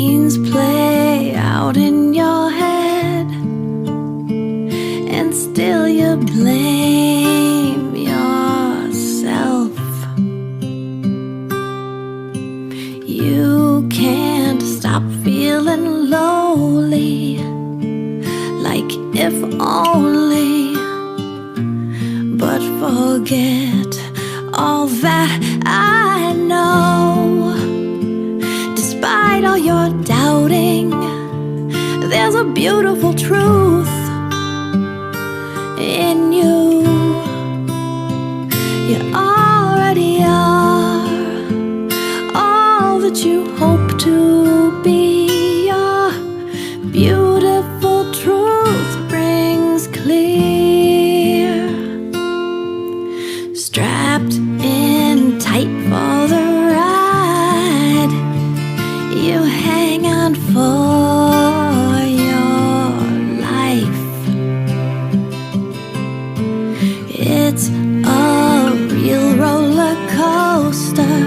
scenes play out in your head, and still you blame yourself. You can't stop feeling lonely, like if only, but forget all that I know. Despite all your doubting, there's a beautiful truth in you. You already are all that you hope to be. Your beautiful truth brings clear. Strapped in tight for the ride, you hang on for your life. It's a real roller coaster.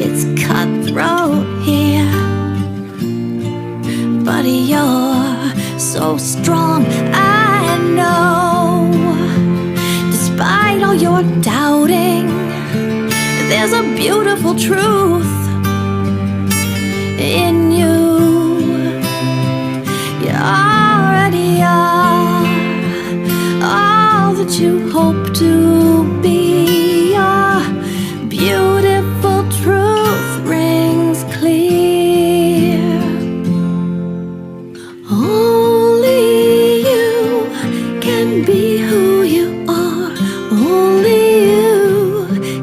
It's cutthroat here, but you're so strong, I know. Despite all your doubting, there's a beautiful truth in you. You already are all that you hope to be. Your beautiful truth rings clear. Only you can be who you are. Only you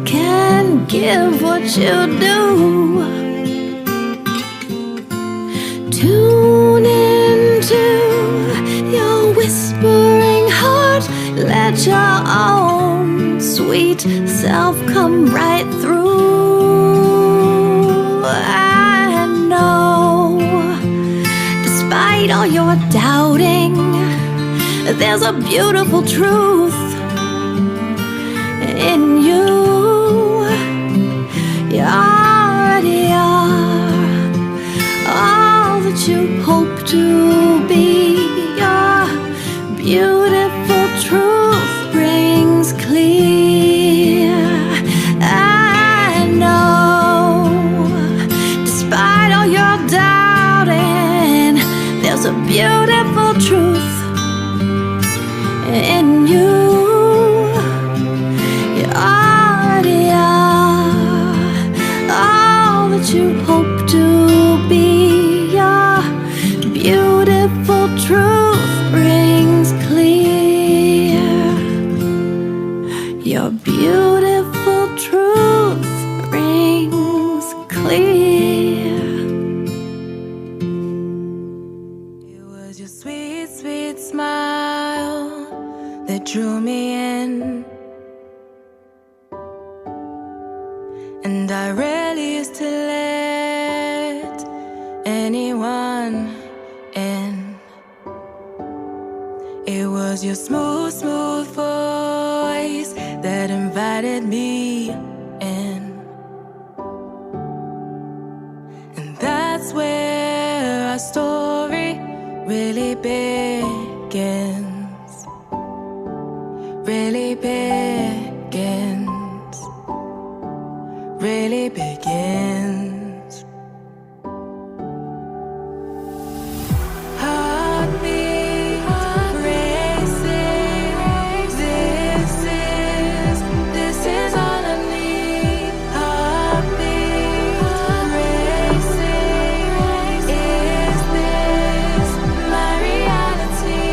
can give what you do. Tune into your whispering heart. Let your own sweet self come right through. I know, despite all your doubting, there's a beautiful truth in you. You already are all that you hope to be. Your beautiful truth rings clear. I know, despite all your doubting, there's a beautiful truth in you. You already are all that you hope to be. Your beautiful truth rings clear. Your beautiful truth rings clear. It was your sweet, sweet smile that drew me in, and I rarely used to let anyone in. It was your smooth, smooth voice that invited me in, and that's where our story really begins. Really begins. Really begins. Heartbeat racing. This is all I need. Heartbeat racing. Is this my reality?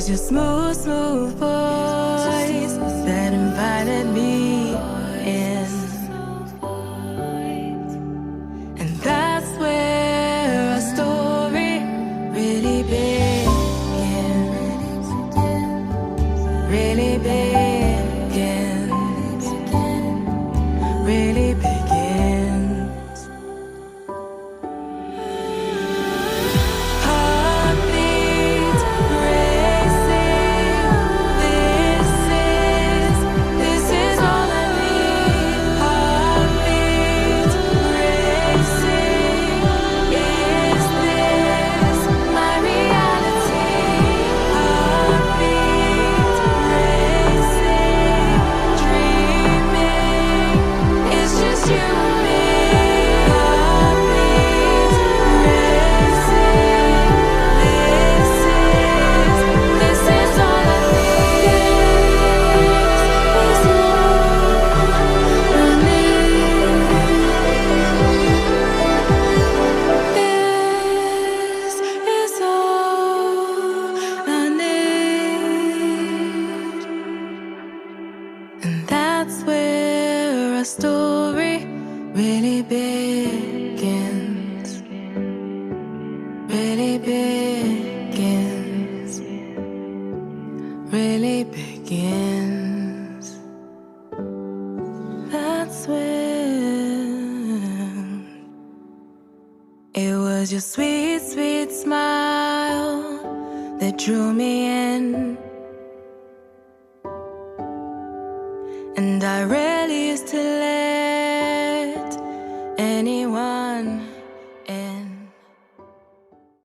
was your smooth, smooth voice that invited me in. And that's where our story really begins. Really begins. Really begins. Heartbeat racing. This is all I need. Heartbeat racing. Is this my reality? Heartbeat racing. Dreaming. It's just you and me. Heartbeat racing. This is all I need. This is all I need. And that's where our story really begins. Really begins. Really begins. That's when it was your sweet, sweet smile that drew me in. And I rarely used to let anyone